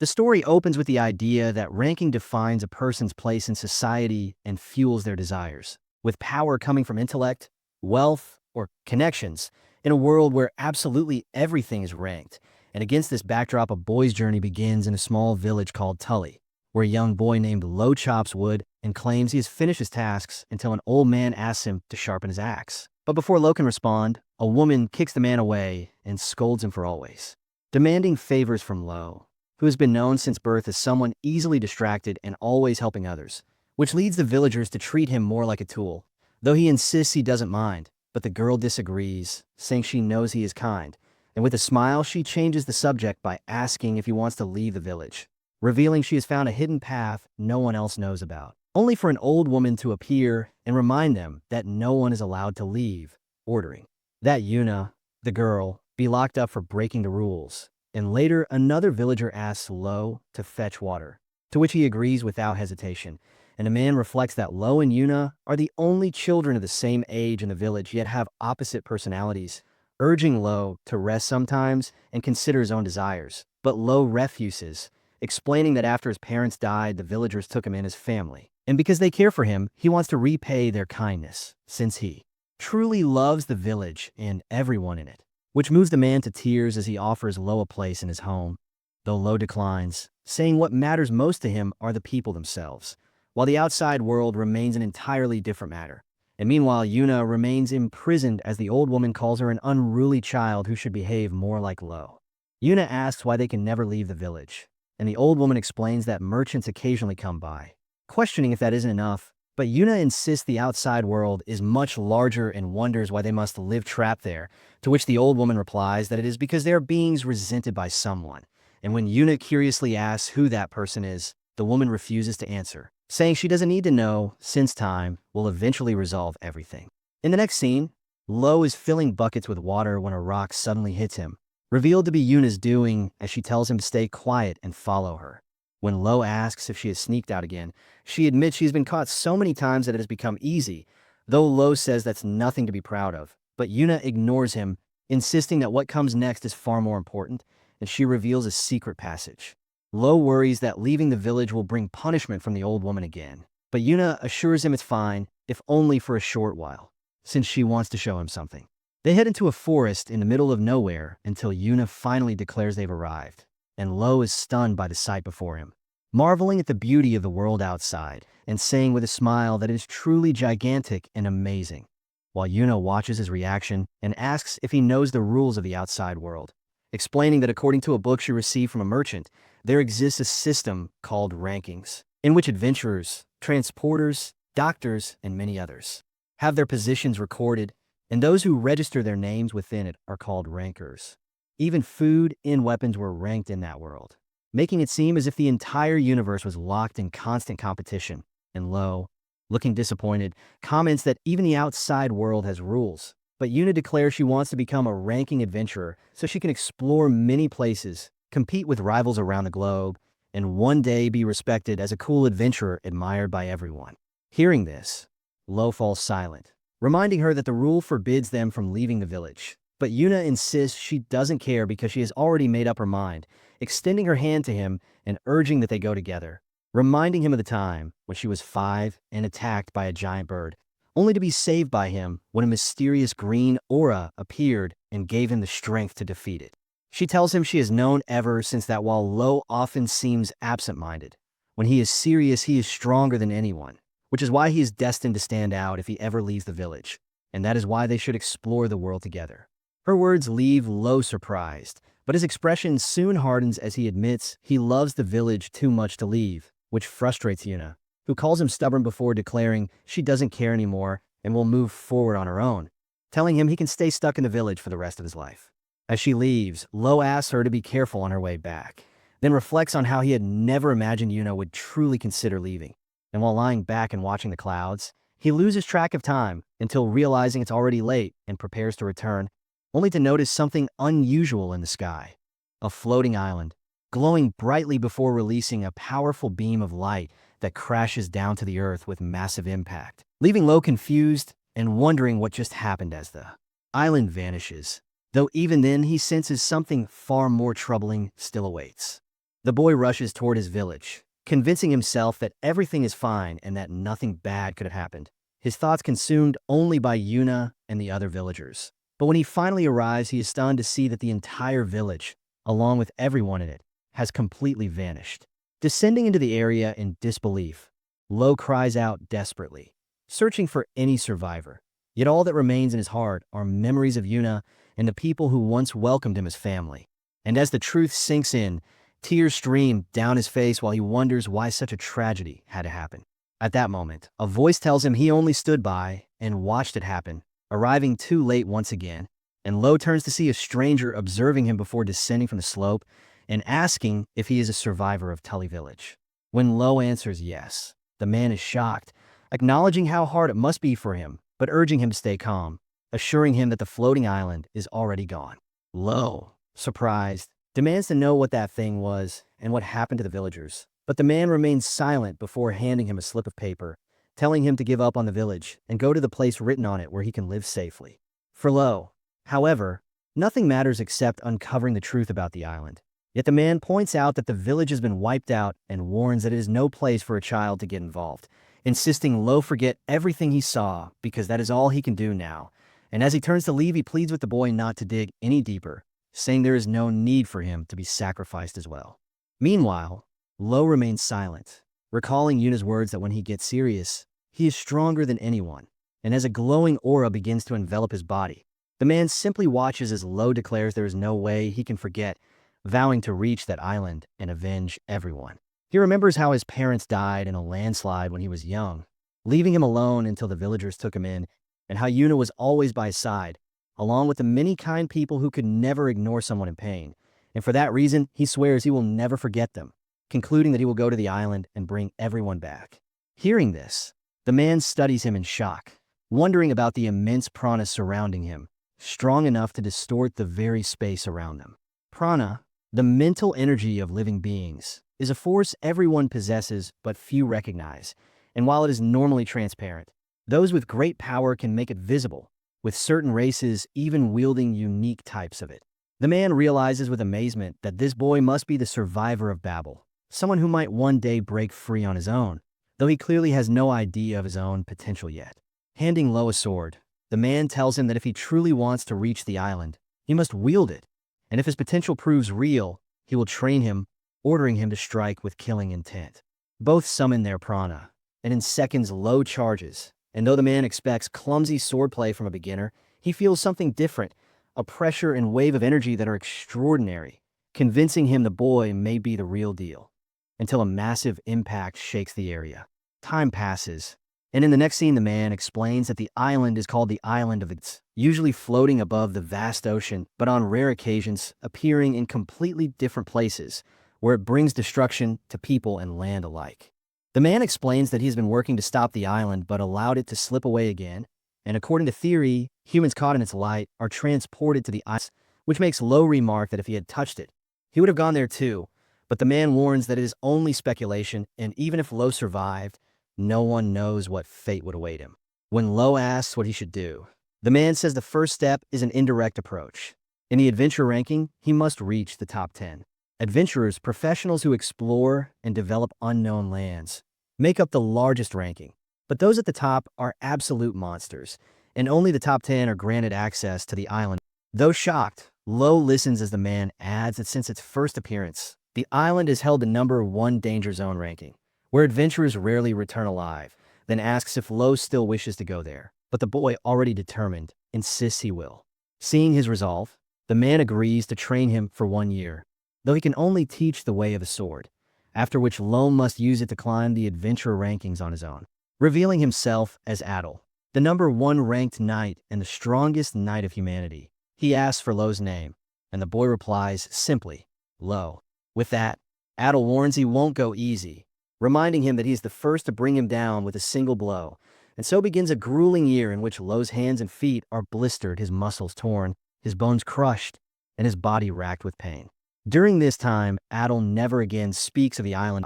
The story opens with the idea that ranking defines a person's place in society and fuels their desires, with power coming from intellect, wealth, or connections, in a world where absolutely everything is ranked. And against this backdrop, a boy's journey begins in a small village called Tully, where a young boy named Lo chops wood and claims he has finished his tasks until an old man asks him to sharpen his axe. But before Lo can respond, a woman kicks the man away and scolds him for always, demanding favors from Lo, who has been known since birth as someone easily distracted and always helping others, which leads the villagers to treat him more like a tool, though he insists he doesn't mind. But the girl disagrees, saying she knows he is kind, and with a smile she changes the subject by asking if he wants to leave the village, revealing she has found a hidden path no one else knows about, only for an old woman to appear and remind them that no one is allowed to leave, ordering that Yuna, the girl, be locked up for breaking the rules. And later, another villager asks Lo to fetch water, to which he agrees without hesitation. And a man reflects that Lo and Yuna are the only children of the same age in the village, yet have opposite personalities, urging Lo to rest sometimes and consider his own desires. But Lo refuses, explaining that after his parents died, the villagers took him in as family. And because they care for him, he wants to repay their kindness, since he truly loves the village and everyone in it, which moves the man to tears as he offers Lo a place in his home, though Lo declines, saying what matters most to him are the people themselves, while the outside world remains an entirely different matter. And meanwhile, Yuna remains imprisoned as the old woman calls her an unruly child who should behave more like Lo. Yuna asks why they can never leave the village, and the old woman explains that merchants occasionally come by, questioning if that isn't enough. But Yuna insists the outside world is much larger and wonders why they must live trapped there, to which the old woman replies that it is because they are beings resented by someone. And when Yuna curiously asks who that person is, the woman refuses to answer, saying she doesn't need to know since time will eventually resolve everything. In the next scene, Lo is filling buckets with water when a rock suddenly hits him, revealed to be Yuna's doing as she tells him to stay quiet and follow her. When Lo asks if she has sneaked out again, she admits she's been caught so many times that it has become easy, though Lo says that's nothing to be proud of. But Yuna ignores him, insisting that what comes next is far more important, and she reveals a secret passage. Lo worries that leaving the village will bring punishment from the old woman again, but Yuna assures him it's fine, if only for a short while, since she wants to show him something. They head into a forest in the middle of nowhere until Yuna finally declares they've arrived, and Lo is stunned by the sight before him, marveling at the beauty of the world outside and saying with a smile that it is truly gigantic and amazing, while Yuna watches his reaction and asks if he knows the rules of the outside world, explaining that according to a book she received from a merchant, there exists a system called rankings, in which adventurers, transporters, doctors, and many others have their positions recorded, and those who register their names within it are called rankers. Even food and weapons were ranked in that world, making it seem as if the entire universe was locked in constant competition. And Lo, looking disappointed, comments that even the outside world has rules. But Yuna declares she wants to become a ranking adventurer so she can explore many places, compete with rivals around the globe, and one day be respected as a cool adventurer admired by everyone. Hearing this, Lo falls silent, reminding her that the rule forbids them from leaving the village. But Yuna insists she doesn't care because she has already made up her mind, extending her hand to him and urging that they go together, reminding him of the time when she was 5 and attacked by a giant bird, only to be saved by him when a mysterious green aura appeared and gave him the strength to defeat it. She tells him she has known ever since that while Lo often seems absent-minded, when he is serious he is stronger than anyone, which is why he is destined to stand out if he ever leaves the village, and that is why they should explore the world together. Her words leave Lo surprised, but his expression soon hardens as he admits he loves the village too much to leave, which frustrates Yuna, who calls him stubborn before declaring she doesn't care anymore and will move forward on her own, telling him he can stay stuck in the village for the rest of his life. As she leaves, Lo asks her to be careful on her way back, then reflects on how he had never imagined Yuna would truly consider leaving. And while lying back and watching the clouds, he loses track of time until realizing it's already late and prepares to return, only to notice something unusual in the sky. A floating island, glowing brightly before releasing a powerful beam of light that crashes down to the earth with massive impact, leaving Lo confused and wondering what just happened as the island vanishes, though even then he senses something far more troubling still awaits. The boy rushes toward his village, convincing himself that everything is fine and that nothing bad could have happened. His thoughts consumed only by Yuna and the other villagers. But when he finally arrives, he is stunned to see that the entire village, along with everyone in it, has completely vanished. Descending into the area in disbelief, Lo cries out desperately, searching for any survivor. Yet all that remains in his heart are memories of Yuna and the people who once welcomed him as family. And as the truth sinks in, tears stream down his face while he wonders why such a tragedy had to happen. At that moment, a voice tells him he only stood by and watched it happen, arriving too late once again, and Lo turns to see a stranger observing him before descending from the slope and asking if he is a survivor of Tully Village. When Lo answers yes, the man is shocked, acknowledging how hard it must be for him, but urging him to stay calm, assuring him that the floating island is already gone. Lo, surprised, demands to know what that thing was and what happened to the villagers, but the man remains silent before handing him a slip of paper, telling him to give up on the village and go to the place written on it where he can live safely. For Lo, however, nothing matters except uncovering the truth about the island. Yet the man points out that the village has been wiped out and warns that it is no place for a child to get involved, insisting Lo forget everything he saw because that is all he can do now. And as he turns to leave, he pleads with the boy not to dig any deeper, saying there is no need for him to be sacrificed as well. Meanwhile, Lo remains silent, recalling Yuna's words that when he gets serious, he is stronger than anyone, and as a glowing aura begins to envelop his body, the man simply watches as Lo declares there is no way he can forget, vowing to reach that island and avenge everyone. He remembers how his parents died in a landslide when he was young, leaving him alone until the villagers took him in, and how Yuna was always by his side, along with the many kind people who could never ignore someone in pain. And for that reason, he swears he will never forget them, concluding that he will go to the island and bring everyone back. Hearing this, the man studies him in shock, wondering about the immense prana surrounding him, strong enough to distort the very space around them. Prana, the mental energy of living beings, is a force everyone possesses but few recognize, and while it is normally transparent, those with great power can make it visible, with certain races even wielding unique types of it. The man realizes with amazement that this boy must be the survivor of Babel, someone who might one day break free on his own, though he clearly has no idea of his own potential yet. Handing Lo a sword, the man tells him that if he truly wants to reach the island, he must wield it, and if his potential proves real, he will train him, ordering him to strike with killing intent. Both summon their prana, and in seconds Lo charges, and though the man expects clumsy swordplay from a beginner, he feels something different, a pressure and wave of energy that are extraordinary, convincing him the boy may be the real deal, until a massive impact shakes the area. Time passes, and in the next scene the man explains that the island is called the Island of Its, usually floating above the vast ocean, but on rare occasions appearing in completely different places, where it brings destruction to people and land alike. The man explains that he's been working to stop the island but allowed it to slip away again, and according to theory, humans caught in its light are transported to the island, which makes Lo remark that if he had touched it, he would have gone there too, but the man warns that it is only speculation, and even if Lo survived, no one knows what fate would await him. When Lo asks what he should do, the man says the first step is an indirect approach. In the adventure ranking, he must reach the top 10. Adventurers, professionals who explore and develop unknown lands, make up the largest ranking, but those at the top are absolute monsters, and only the top 10 are granted access to the island. Though shocked, Lo listens as the man adds that since its first appearance, the island has held the #1 danger zone ranking, where adventurers rarely return alive, then asks if Lo still wishes to go there, but the boy, already determined, insists he will. Seeing his resolve, the man agrees to train him for 1 year, though he can only teach the way of the sword, after which Lo must use it to climb the adventurer rankings on his own. Revealing himself as Adel, the #1 ranked knight and the strongest knight of humanity, he asks for Lo's name, and the boy replies simply, Lo. With that, Adel warns he won't go easy, reminding him that he is the first to bring him down with a single blow, and so begins a grueling year in which Lo's hands and feet are blistered, his muscles torn, his bones crushed, and his body racked with pain. During this time, Adel never again speaks of the island,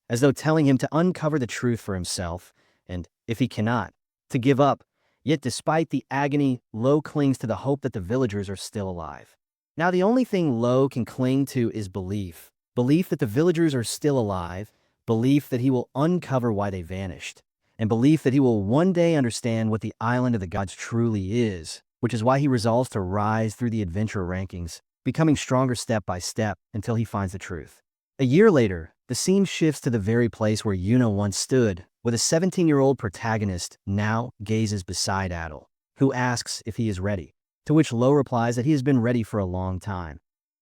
as though telling him to uncover the truth for himself, and, if he cannot, to give up. Yet despite the agony, Lo clings to the hope that the villagers are still alive. Now the only thing Lo can cling to is belief belief that the villagers are still alive, belief that he will uncover why they vanished, and belief that he will one day understand what the island of the gods truly is, which is why he resolves to rise through the adventure rankings, becoming stronger step by step until he finds the truth. A year later, the scene shifts to the very place where Yuna once stood, with a 17-year-old protagonist now gazes beside Adol, who asks if he is ready, to which Lo replies that he has been ready for a long time.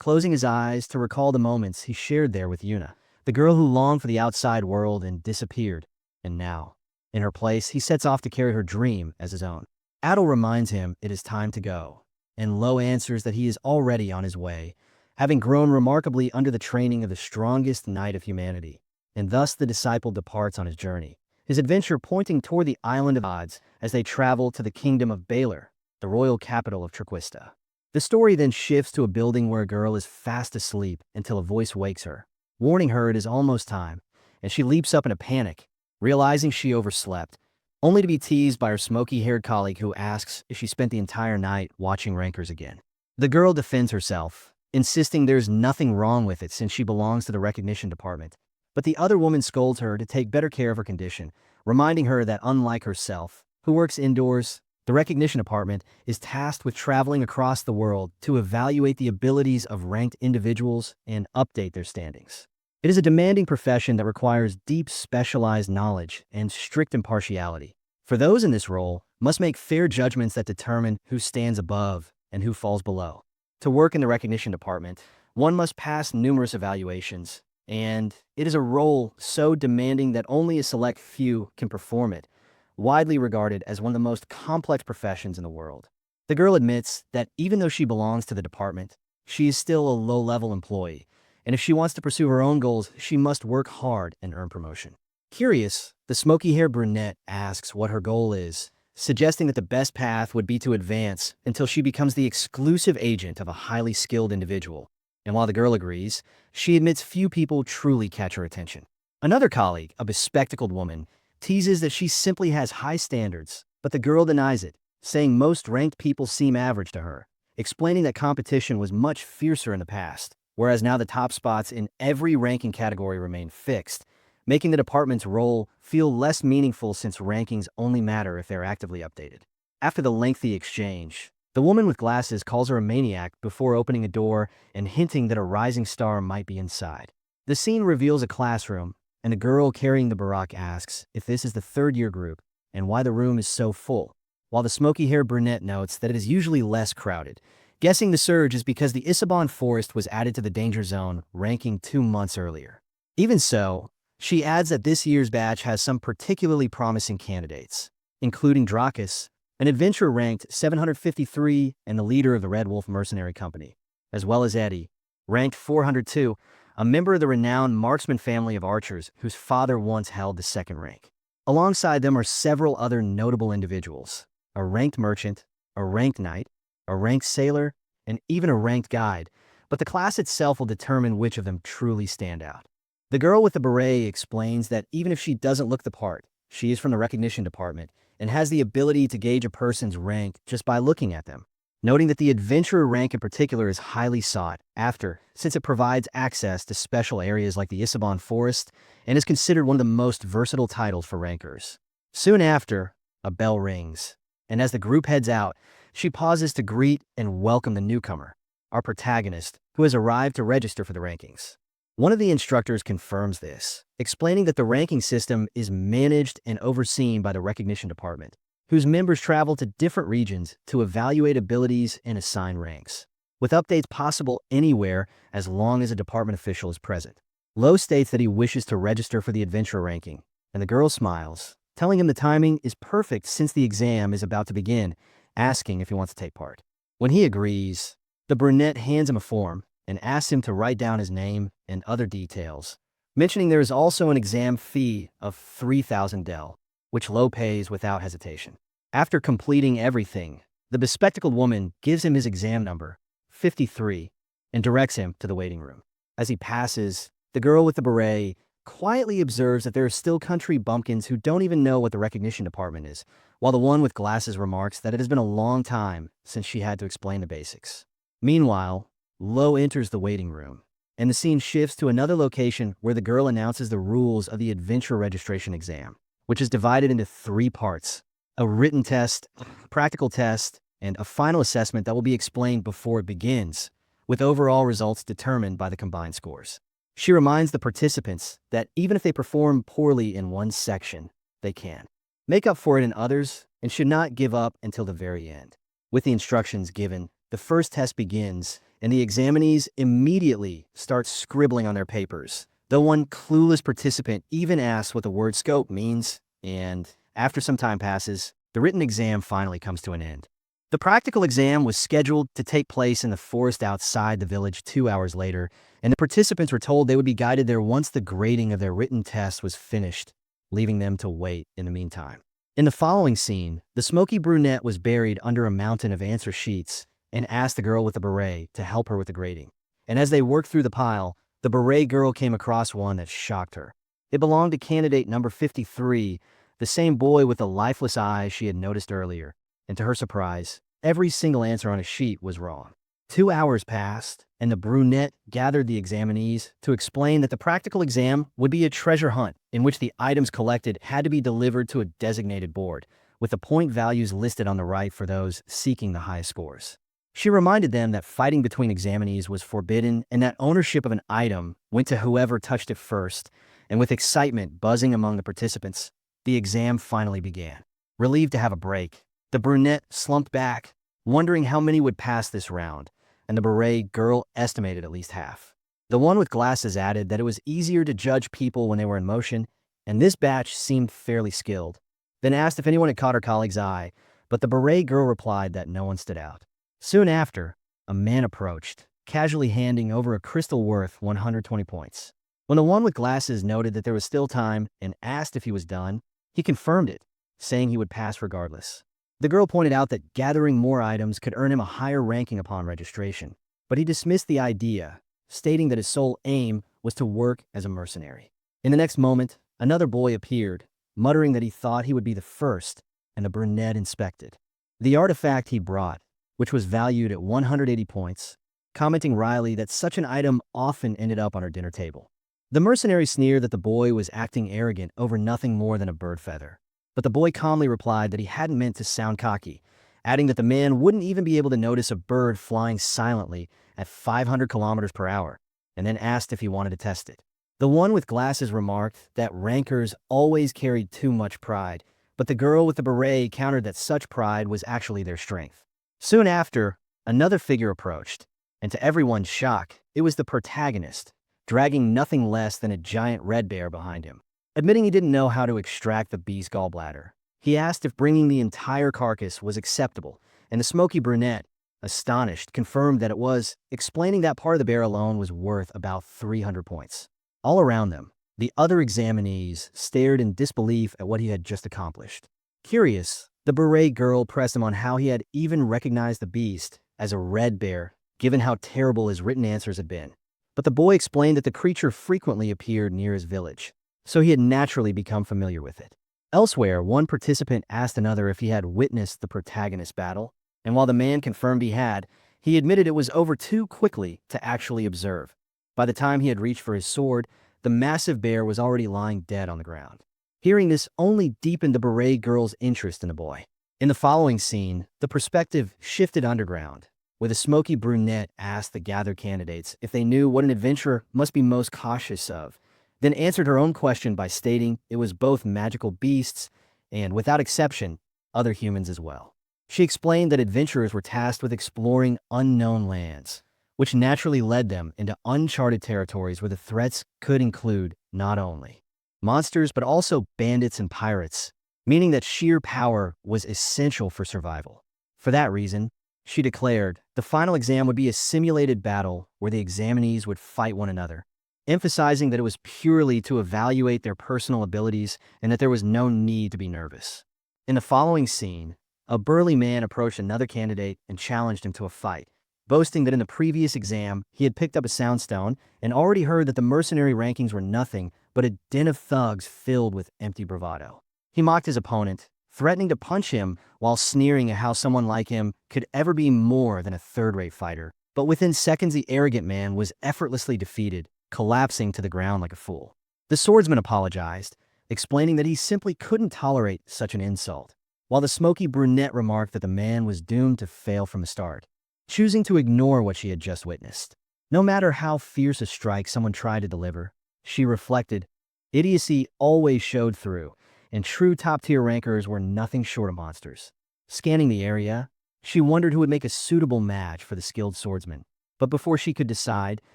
Closing his eyes to recall the moments he shared there with Yuna, the girl who longed for the outside world and disappeared, and now, in her place, he sets off to carry her dream as his own. Adol reminds him it is time to go, and Lo answers that he is already on his way, having grown remarkably under the training of the strongest knight of humanity, and thus the disciple departs on his journey, his adventure pointing toward the island of odds as they travel to the kingdom of Baylor, the royal capital of Turquista. The story then shifts to a building where a girl is fast asleep until a voice wakes her, warning her it is almost time, and she leaps up in a panic, realizing she overslept, only to be teased by her smoky-haired colleague who asks if she spent the entire night watching Rankers again. The girl defends herself, insisting there's nothing wrong with it since she belongs to the recognition department, but the other woman scolds her to take better care of her condition, reminding her that unlike herself, who works indoors, the recognition department is tasked with traveling across the world to evaluate the abilities of ranked individuals and update their standings. It is a demanding profession that requires deep specialized knowledge and strict impartiality. For those in this role, must make fair judgments that determine who stands above and who falls below. To work in the recognition department, one must pass numerous evaluations, and it is a role so demanding that only a select few can perform it, widely regarded as one of the most complex professions in the world. The girl admits that even though she belongs to the department, she is still a low-level employee, and if she wants to pursue her own goals, she must work hard and earn promotion. Curious, the smoky-haired brunette asks what her goal is, suggesting that the best path would be to advance until she becomes the exclusive agent of a highly skilled individual. And while the girl agrees, she admits few people truly catch her attention. Another colleague, a bespectacled woman, teases that she simply has high standards, but the girl denies it, saying most ranked people seem average to her, explaining that competition was much fiercer in the past, whereas now the top spots in every ranking category remain fixed, making the department's role feel less meaningful since rankings only matter if they're actively updated. After the lengthy exchange, the woman with glasses calls her a maniac before opening a door and hinting that a rising star might be inside. The scene reveals a classroom, and a girl carrying the Barak asks if this is the third-year group and why the room is so full, while the smoky-haired brunette notes that it is usually less crowded, guessing the surge is because the Isabon forest was added to the danger zone, ranking 2 months earlier. Even so, she adds that this year's batch has some particularly promising candidates, including Drakus, an adventurer ranked 753 and the leader of the Red Wolf Mercenary Company, as well as Eddie, ranked 402, a member of the renowned marksman family of archers whose father once held the second rank. Alongside them are several other notable individuals, a ranked merchant, a ranked knight, a ranked sailor, and even a ranked guide, but the class itself will determine which of them truly stand out. The girl with the beret explains that even if she doesn't look the part, she is from the recognition department and has the ability to gauge a person's rank just by looking at them, noting that the adventurer rank in particular is highly sought after since it provides access to special areas like the Isabon Forest and is considered one of the most versatile titles for rankers. Soon after, a bell rings, and as the group heads out, she pauses to greet and welcome the newcomer, our protagonist, who has arrived to register for the rankings. One of the instructors confirms this, explaining that the ranking system is managed and overseen by the recognition department, whose members travel to different regions to evaluate abilities and assign ranks, with updates possible anywhere as long as a department official is present. Lo states that he wishes to register for the adventurer ranking, and the girl smiles, telling him the timing is perfect since the exam is about to begin, asking if he wants to take part. When he agrees, the brunette hands him a form and asks him to write down his name and other details, mentioning there is also an exam fee of 3,000 del, which Lo pays without hesitation. After completing everything, the bespectacled woman gives him his exam number, 53, and directs him to the waiting room. As he passes, the girl with the beret quietly observes that there are still country bumpkins who don't even know what the recognition department is, while the one with glasses remarks that it has been a long time since she had to explain the basics. Meanwhile, Lo enters the waiting room, and the scene shifts to another location where the girl announces the rules of the adventure registration exam, which is divided into 3 parts: a written test, practical test, and a final assessment that will be explained before it begins, with overall results determined by the combined scores. She reminds the participants that even if they perform poorly in one section, they can make up for it in others and should not give up until the very end. With the instructions given, the first test begins, and the examinees immediately start scribbling on their papers, though one clueless participant even asks what the word scope means, and after some time passes, the written exam finally comes to an end. The practical exam was scheduled to take place in the forest outside the village 2 hours later, and the participants were told they would be guided there once the grading of their written test was finished, leaving them to wait in the meantime. In the following scene, the smoky brunette was buried under a mountain of answer sheets and asked the girl with the beret to help her with the grading. And as they worked through the pile, the beret girl came across one that shocked her. It belonged to candidate number 53, the same boy with the lifeless eyes she had noticed earlier, and to her surprise, every single answer on a sheet was wrong. 2 hours passed, and the brunette gathered the examinees to explain that the practical exam would be a treasure hunt in which the items collected had to be delivered to a designated board, with the point values listed on the right for those seeking the highest scores. She reminded them that fighting between examinees was forbidden and that ownership of an item went to whoever touched it first, and with excitement buzzing among the participants, the exam finally began. Relieved to have a break, the brunette slumped back, wondering how many would pass this round, and the beret girl estimated at least half. The one with glasses added that it was easier to judge people when they were in motion, and this batch seemed fairly skilled. Then asked if anyone had caught her colleague's eye, but the beret girl replied that no one stood out. Soon after, a man approached, casually handing over a crystal worth 120 points. When the one with glasses noted that there was still time and asked if he was done, he confirmed it, saying he would pass regardless. The girl pointed out that gathering more items could earn him a higher ranking upon registration, but he dismissed the idea, stating that his sole aim was to work as a mercenary. In the next moment, another boy appeared, muttering that he thought he would be the first, and the brunette inspected the artifact he brought, which was valued at 180 points, commenting wryly that such an item often ended up on her dinner table. The mercenary sneered that the boy was acting arrogant over nothing more than a bird feather, but the boy calmly replied that he hadn't meant to sound cocky, adding that the man wouldn't even be able to notice a bird flying silently at 500 kilometers per hour, and then asked if he wanted to test it. The one with glasses remarked that rankers always carried too much pride, but the girl with the beret countered that such pride was actually their strength. Soon after, another figure approached, and to everyone's shock, it was the protagonist, dragging nothing less than a giant red bear behind him. Admitting he didn't know how to extract the beast's gallbladder, he asked if bringing the entire carcass was acceptable, and the smoky brunette, astonished, confirmed that it was, explaining that part of the bear alone was worth about 300 points. All around them, the other examinees stared in disbelief at what he had just accomplished. Curious, the beret girl pressed him on how he had even recognized the beast as a red bear, given how terrible his written answers had been. But the boy explained that the creature frequently appeared near his village, so he had naturally become familiar with it. Elsewhere, one participant asked another if he had witnessed the protagonist's battle, and while the man confirmed he had, he admitted it was over too quickly to actually observe. By the time he had reached for his sword, the massive bear was already lying dead on the ground. Hearing this only deepened the beret girl's interest in the boy. In the following scene, the perspective shifted underground, where the smoky brunette asked the gathered candidates if they knew what an adventurer must be most cautious of, then answered her own question by stating it was both magical beasts and, without exception, other humans as well. She explained that adventurers were tasked with exploring unknown lands, which naturally led them into uncharted territories where the threats could include not only monsters but also bandits and pirates, meaning that sheer power was essential for survival. For that reason, she declared, the final exam would be a simulated battle where the examinees would fight one another, emphasizing that it was purely to evaluate their personal abilities and that there was no need to be nervous. In the following scene, a burly man approached another candidate and challenged him to a fight, boasting that in the previous exam he had picked up a soundstone and already heard that the mercenary rankings were nothing but a den of thugs filled with empty bravado. He mocked his opponent, threatening to punch him while sneering at how someone like him could ever be more than a third-rate fighter, But within seconds, the arrogant man was effortlessly defeated, collapsing to the ground like a fool. The swordsman apologized, explaining that he simply couldn't tolerate such an insult, while the smoky brunette remarked that the man was doomed to fail from the start, choosing to ignore what she had just witnessed. No matter how fierce a strike someone tried to deliver, she reflected, idiocy always showed through, and true top-tier rankers were nothing short of monsters. Scanning the area, she wondered who would make a suitable match for the skilled swordsman. But before she could decide,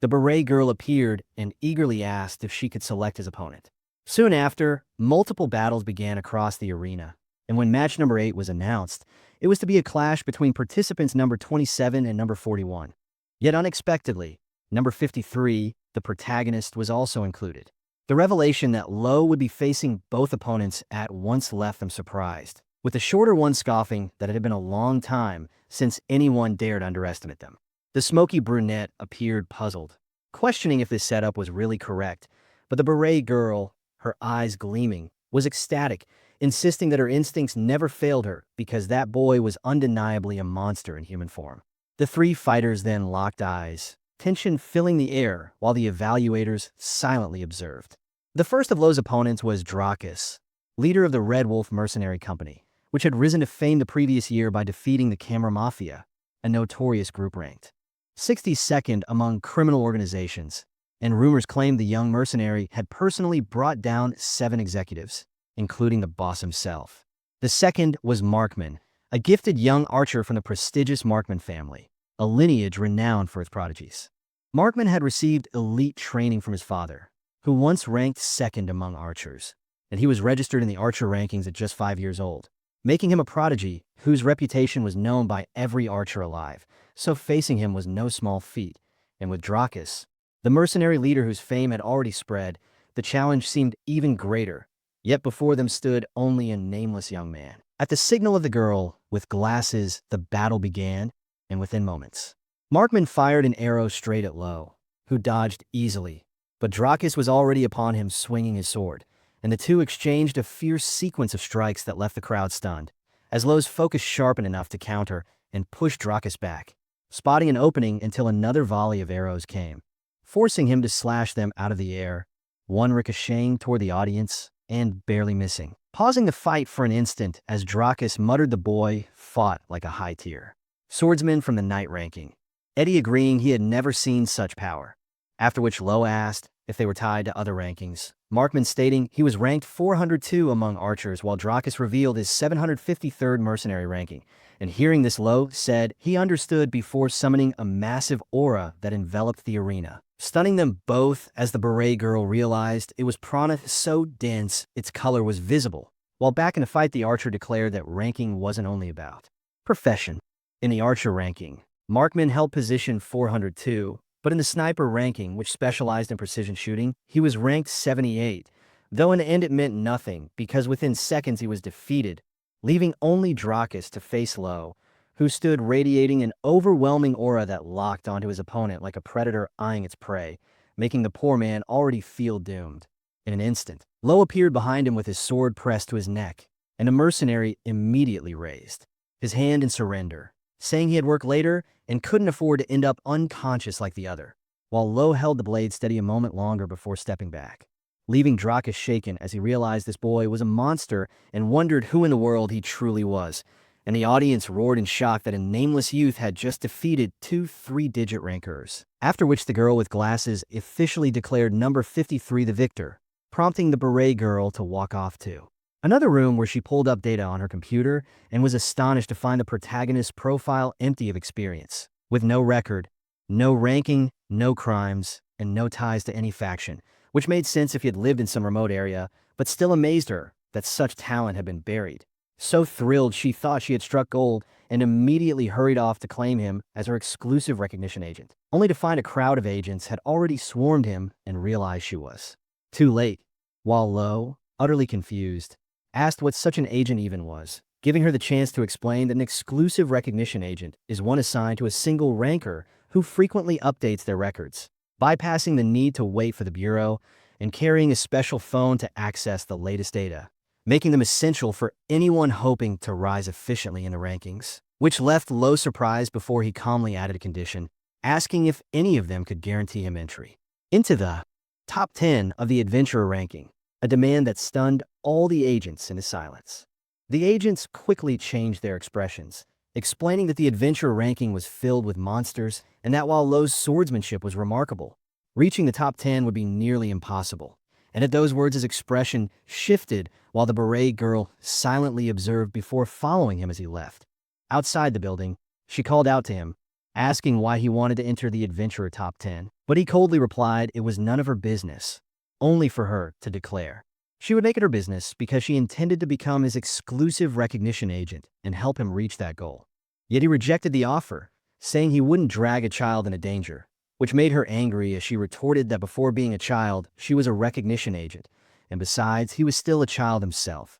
the beret girl appeared and eagerly asked if she could select his opponent. Soon after, multiple battles began across the arena, and when match number 8 was announced, it was to be a clash between participants number 27 and number 41. Yet unexpectedly, number 53, the protagonist, was also included. The revelation that Lo would be facing both opponents at once left them surprised, with the shorter one scoffing that it had been a long time since anyone dared underestimate them. The smoky brunette appeared puzzled, questioning if this setup was really correct, but the beret girl, her eyes gleaming, was ecstatic, insisting that her instincts never failed her because that boy was undeniably a monster in human form. The three fighters then locked eyes, tension filling the air while the evaluators silently observed. The first of Lo's opponents was Dracus, leader of the Red Wolf Mercenary Company, which had risen to fame the previous year by defeating the Camera Mafia, a notorious group ranked 62nd among criminal organizations, and rumors claimed the young mercenary had personally brought down 7 executives, including the boss himself. The second was Markman, a gifted young archer from the prestigious Markman family, a lineage renowned for its prodigies. Markman had received elite training from his father, who once ranked 2nd among archers, and he was registered in the archer rankings at just 5 years old, making him a prodigy whose reputation was known by every archer alive, so facing him was no small feat. And with Dracus, the mercenary leader whose fame had already spread, the challenge seemed even greater, yet before them stood only a nameless young man. At the signal of the girl with glasses, the battle began, and within moments, Markman fired an arrow straight at Lo, who dodged easily, but Dracus was already upon him swinging his sword, and the two exchanged a fierce sequence of strikes that left the crowd stunned, as Lo's focus sharpened enough to counter and push Dracus back, spotting an opening until another volley of arrows came, forcing him to slash them out of the air, one ricocheting toward the audience and barely missing. Pausing the fight for an instant as Dracus muttered, the boy fought like a high-tier swordsman from the night ranking, Eddie agreeing he had never seen such power, after which Lo asked if they were tied to other rankings, Markman stating he was ranked 402 among archers while Dracus revealed his 753rd mercenary ranking, and hearing this Lo said he understood before summoning a massive aura that enveloped the arena, stunning them both as the beret girl realized it was prana so dense its color was visible. While back in the fight, the archer declared that ranking wasn't only about profession. In the archer ranking, Markman held position 402, but in the sniper ranking, which specialized in precision shooting, he was ranked 78, though in the end it meant nothing because within seconds he was defeated, leaving only Dracus to face Lo, who stood radiating an overwhelming aura that locked onto his opponent like a predator eyeing its prey, making the poor man already feel doomed. In an instant, Lo appeared behind him with his sword pressed to his neck, and the mercenary immediately raised his hand in surrender, saying he had worked later and couldn't afford to end up unconscious like the other, while Lo held the blade steady a moment longer before stepping back, leaving Dracus shaken as he realized this boy was a monster and wondered who in the world he truly was, and the audience roared in shock that a nameless youth had just defeated 2 3-digit rankers, after which the girl with glasses officially declared number 53 the victor, prompting the beret girl to walk off to another room where she pulled up data on her computer and was astonished to find the protagonist's profile empty of experience, with no record, no ranking, no crimes, and no ties to any faction, which made sense if he had lived in some remote area, but still amazed her that such talent had been buried. So thrilled, she thought she had struck gold and immediately hurried off to claim him as her exclusive recognition agent, only to find a crowd of agents had already swarmed him and realized she was too late. While Lo, utterly confused, asked what such an agent even was, giving her the chance to explain that an exclusive recognition agent is one assigned to a single ranker who frequently updates their records, bypassing the need to wait for the bureau and carrying a special phone to access the latest data, making them essential for anyone hoping to rise efficiently in the rankings, which left Lo surprised before he calmly added a condition. asking if any of them could guarantee him entry into the top 10 of the adventurer ranking, a demand that stunned all the agents into silence. The agents quickly changed their expressions, explaining that the adventurer ranking was filled with monsters and that while Lo's swordsmanship was remarkable, reaching the top 10 would be nearly impossible. And at those words, his expression shifted while the beret girl silently observed before following him as he left. Outside the building, she called out to him, asking why he wanted to enter the adventurer top 10, but he coldly replied it was none of her business, only for her to declare. She would make it her business because she intended to become his exclusive recognition agent and help him reach that goal. Yet he rejected the offer, saying he wouldn't drag a child into danger, which made her angry as she retorted that before being a child, she was a recognition agent, and besides, he was still a child himself.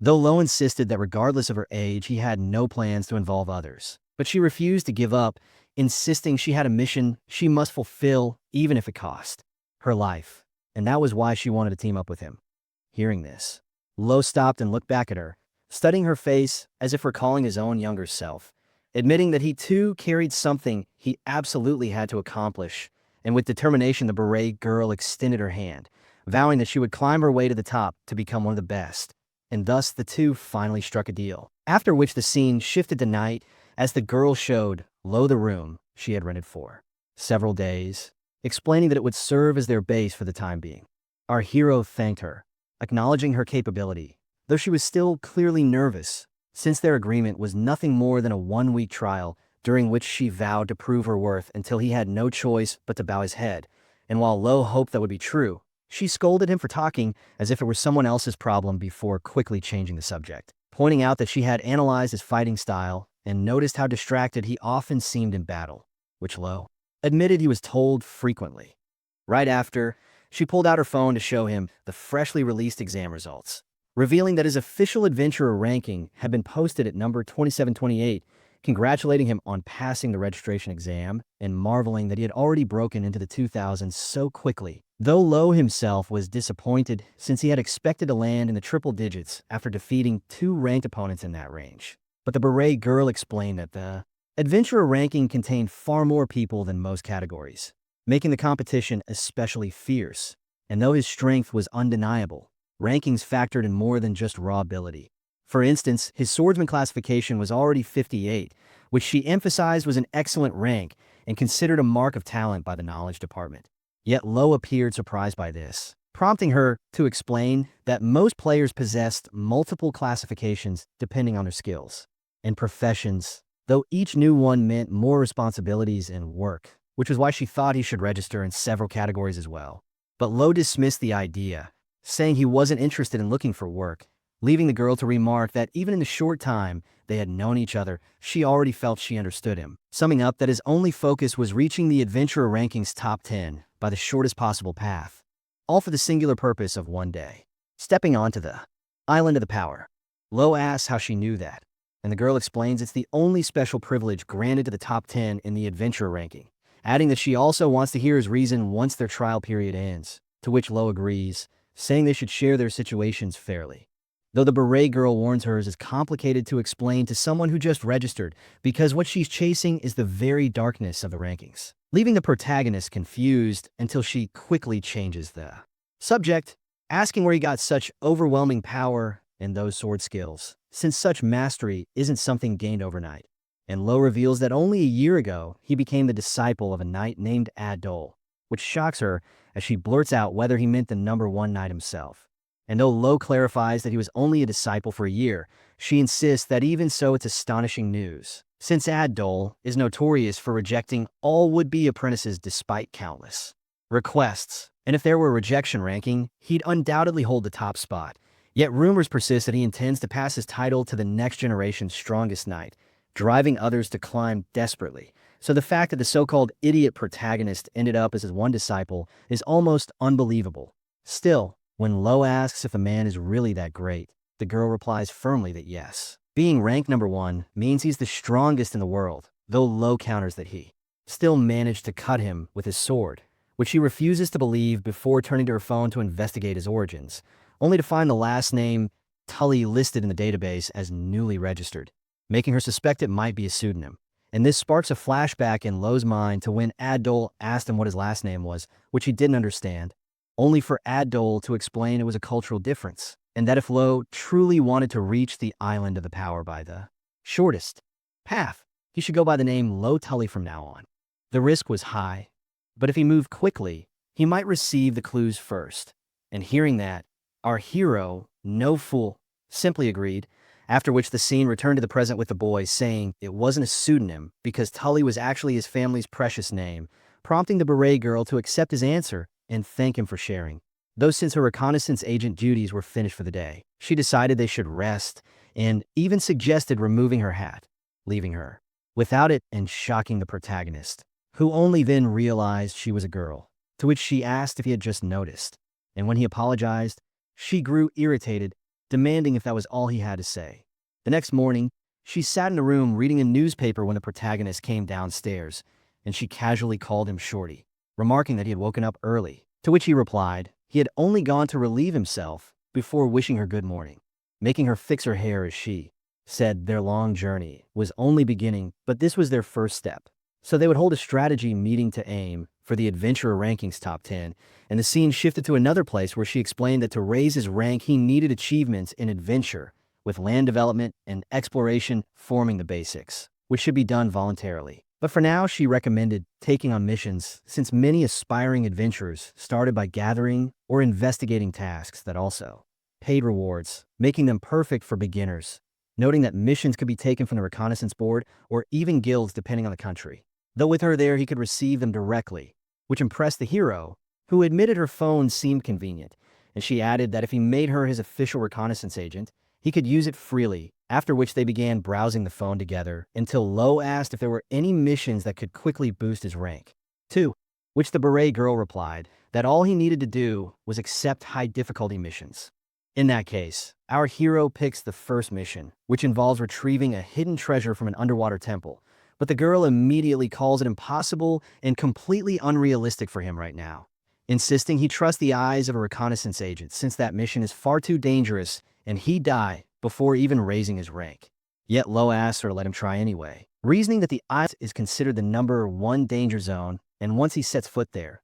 Though Lo insisted that regardless of her age, he had no plans to involve others, but she refused to give up, insisting she had a mission she must fulfill even if it cost her life, and that was why she wanted to team up with him. Hearing this, Lo stopped and looked back at her, studying her face as if recalling his own younger self, admitting that he too carried something he absolutely had to accomplish, and with determination the beret girl extended her hand, vowing that she would climb her way to the top to become one of the best, and thus the two finally struck a deal. After which the scene shifted to night as the girl showed Lo the room she had rented for several days, explaining that it would serve as their base for the time being. Our hero thanked her, acknowledging her capability, though she was still clearly nervous, since their agreement was nothing more than a one-week trial during which she vowed to prove her worth until he had no choice but to bow his head. And while Lo hoped that would be true, she scolded him for talking as if it were someone else's problem before quickly changing the subject, pointing out that she had analyzed his fighting style and noticed how distracted he often seemed in battle, which Lo admitted he was told frequently. Right after, she pulled out her phone to show him the freshly released exam results, revealing that his official adventurer ranking had been posted at number 2728, congratulating him on passing the registration exam and marveling that he had already broken into the 2000s so quickly, though Lo himself was disappointed since he had expected to land in the triple digits after defeating two ranked opponents in that range. But the beret girl explained that the adventurer ranking contained far more people than most categories, making the competition especially fierce. And though his strength was undeniable, rankings factored in more than just raw ability. For instance, his swordsman classification was already 58, which she emphasized was an excellent rank and considered a mark of talent by the knowledge department. Yet Lo appeared surprised by this, prompting her to explain that most players possessed multiple classifications depending on their skills and professions, though each new one meant more responsibilities and work, which was why she thought he should register in several categories as well. But Lo dismissed the idea, saying he wasn't interested in looking for work, leaving the girl to remark that even in the short time they had known each other, she already felt she understood him, summing up that his only focus was reaching the adventurer rankings top 10 by the shortest possible path, all for the singular purpose of one day stepping onto the island of the power. Lo asks how she knew that, and the girl explains it's the only special privilege granted to the top 10 in the adventurer ranking, adding that she also wants to hear his reason once their trial period ends, to which Lo agrees, saying they should share their situations fairly. Though the beret girl warns hers is complicated to explain to someone who just registered because what she's chasing is the very darkness of the rankings, leaving the protagonist confused until she quickly changes the subject, asking where he got such overwhelming power and those sword skills, since such mastery isn't something gained overnight. And Lo reveals that only a year ago he became the disciple of a knight named Adol, which shocks her as she blurts out whether he meant the number one knight himself. And though Lo clarifies that he was only a disciple for a year, she insists that even so it's astonishing news, since Adol is notorious for rejecting all would-be apprentices despite countless requests. And if there were a rejection ranking, he'd undoubtedly hold the top spot. Yet rumors persist that he intends to pass his title to the next generation's strongest knight, driving others to climb desperately. So the fact that the so-called idiot protagonist ended up as his one disciple is almost unbelievable. Still, when Lo asks if a man is really that great, the girl replies firmly that yes. Being ranked number one means he's the strongest in the world, though Lo counters that he still managed to cut him with his sword, which she refuses to believe before turning to her phone to investigate his origins, only to find the last name Tully listed in the database as newly registered, making her suspect it might be a pseudonym. And this sparks a flashback in Lo's mind to when Adol asked him what his last name was, which he didn't understand, only for Adol to explain it was a cultural difference, and that if Lo truly wanted to reach the island of the power by the shortest path, he should go by the name Lo Tully from now on. The risk was high, but if he moved quickly, he might receive the clues first. And hearing that, our hero, no fool, simply agreed, after which the scene returned to the present with the boy saying it wasn't a pseudonym because Tully was actually his family's precious name, prompting the beret girl to accept his answer and thank him for sharing. Though since her reconnaissance agent duties were finished for the day, she decided they should rest and even suggested removing her hat, leaving her without it and shocking the protagonist, who only then realized she was a girl, to which she asked if he had just noticed. And when he apologized, she grew irritated, demanding if that was all he had to say. The next morning, she sat in a room reading a newspaper when the protagonist came downstairs, and she casually called him Shorty, remarking that he had woken up early, to which he replied he had only gone to relieve himself before wishing her good morning, making her fix her hair as she said their long journey was only beginning, but this was their first step. So they would hold a strategy meeting to aim for the Adventurer Rankings Top 10, and the scene shifted to another place where she explained that to raise his rank he needed achievements in adventure, with land development and exploration forming the basics, which should be done voluntarily. But for now, she recommended taking on missions, since many aspiring adventurers started by gathering or investigating tasks that also paid rewards, making them perfect for beginners, noting that missions could be taken from the reconnaissance board or even guilds depending on the country. Though with her there, he could receive them directly, which impressed the hero, who admitted her phone seemed convenient, and she added that if he made her his official reconnaissance agent, he could use it freely, after which they began browsing the phone together until Lo asked if there were any missions that could quickly boost his rank. To which the beret girl replied that all he needed to do was accept high difficulty missions. In that case, our hero picks the first mission, which involves retrieving a hidden treasure from an underwater temple, but the girl immediately calls it impossible and completely unrealistic for him right now, insisting he trust the eyes of a reconnaissance agent since that mission is far too dangerous and he'd die before even raising his rank. Yet Lo asks her to let him try anyway, reasoning that the eyes is considered the #1 danger zone, and once he sets foot there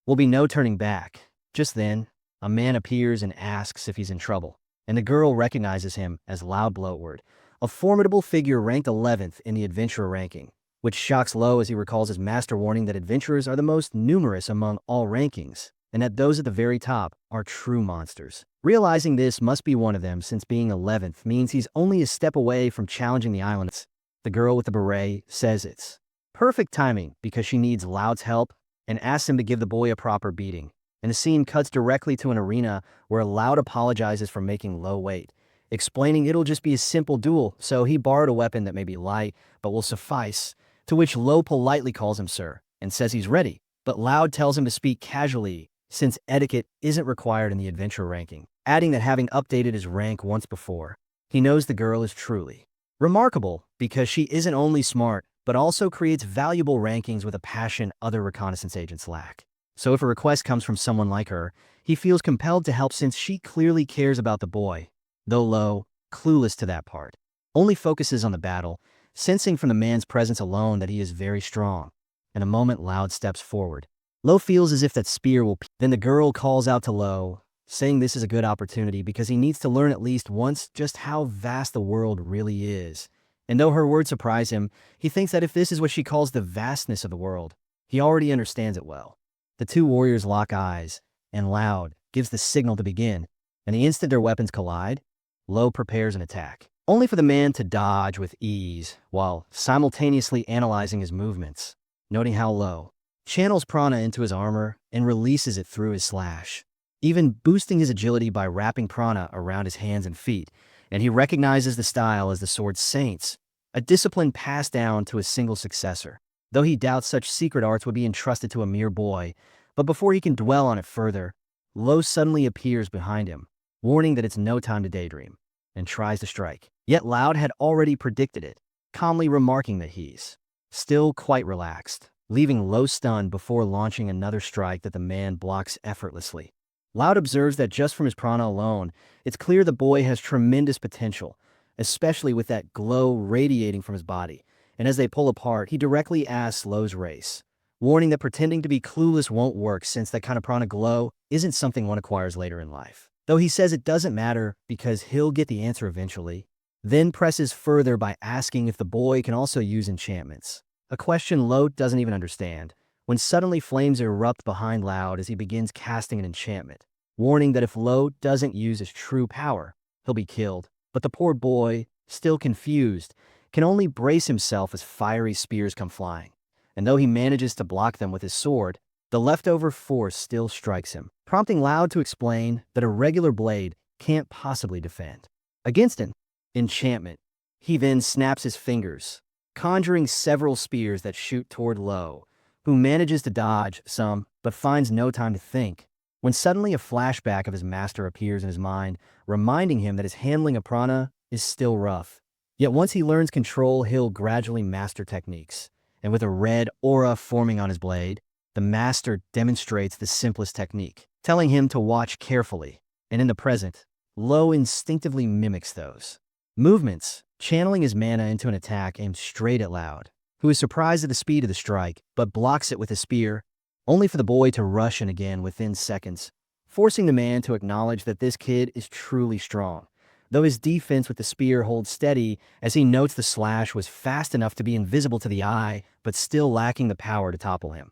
will be no turning back. Just then, a man appears and asks if he's in trouble, and the girl recognizes him as Loud Bloatward, a formidable figure ranked 11th in the adventurer ranking, which shocks Lo as he recalls his master warning that adventurers are the most numerous among all rankings, and that those at the very top are true monsters. Realizing this must be one of them since being 11th means he's only a step away from challenging the islands. The girl with the beret says it's perfect timing because she needs Loud's help and asks him to give the boy a proper beating. And the scene cuts directly to an arena where Loud apologizes for making Lo wait, explaining it'll just be a simple duel, so he borrowed a weapon that may be light but will suffice, to which Lo politely calls him sir and says he's ready, but Loud tells him to speak casually since etiquette isn't required in the adventure ranking, adding that having updated his rank once before, he knows the girl is truly remarkable because she isn't only smart but also creates valuable rankings with a passion other reconnaissance agents lack. So if a request comes from someone like her, he feels compelled to help since she clearly cares about the boy, though Lo, clueless to that part, only focuses on the battle, sensing from the man's presence alone that he is very strong. In a moment, Loud steps forward. Lo feels as if that spear will then the girl calls out to Lo, saying this is a good opportunity because he needs to learn at least once just how vast the world really is. And though her words surprise him, he thinks that if this is what she calls the vastness of the world, he already understands it well. The two warriors lock eyes, and Loud gives the signal to begin, and the instant their weapons collide, Lo prepares an attack, only for the man to dodge with ease while simultaneously analyzing his movements, noting how Lo channels prana into his armor and releases it through his slash, even boosting his agility by wrapping prana around his hands and feet, and he recognizes the style as the sword Saints, a discipline passed down to a single successor, though he doubts such secret arts would be entrusted to a mere boy. But before he can dwell on it further, Lo suddenly appears behind him, warning that it's no time to daydream, and tries to strike. Yet Loud had already predicted it, calmly remarking that he's still quite relaxed, leaving Lo stunned before launching another strike that the man blocks effortlessly. Loud observes that just from his prana alone, it's clear the boy has tremendous potential, especially with that glow radiating from his body, and as they pull apart, he directly asks Lo's race, warning that pretending to be clueless won't work since that kind of prana glow isn't something one acquires later in life. Though he says it doesn't matter because he'll get the answer eventually, then presses further by asking if the boy can also use enchantments, a question Lo doesn't even understand, when suddenly flames erupt behind Loud as he begins casting an enchantment, warning that if Lo doesn't use his true power, he'll be killed. But the poor boy, still confused, can only brace himself as fiery spears come flying. And though he manages to block them with his sword, the leftover force still strikes him, prompting Loud to explain that a regular blade can't possibly defend against an enchantment. He then snaps his fingers, conjuring several spears that shoot toward Lo, who manages to dodge some but finds no time to think, when suddenly a flashback of his master appears in his mind, reminding him that his handling of prana is still rough. Yet once he learns control, he'll gradually master techniques, and with a red aura forming on his blade, the master demonstrates the simplest technique, telling him to watch carefully, and in the present, Lo instinctively mimics those movements, channeling his mana into an attack aimed straight at Loud, who is surprised at the speed of the strike, but blocks it with a spear, only for the boy to rush in again within seconds, forcing the man to acknowledge that this kid is truly strong, though his defense with the spear holds steady as he notes the slash was fast enough to be invisible to the eye, but still lacking the power to topple him.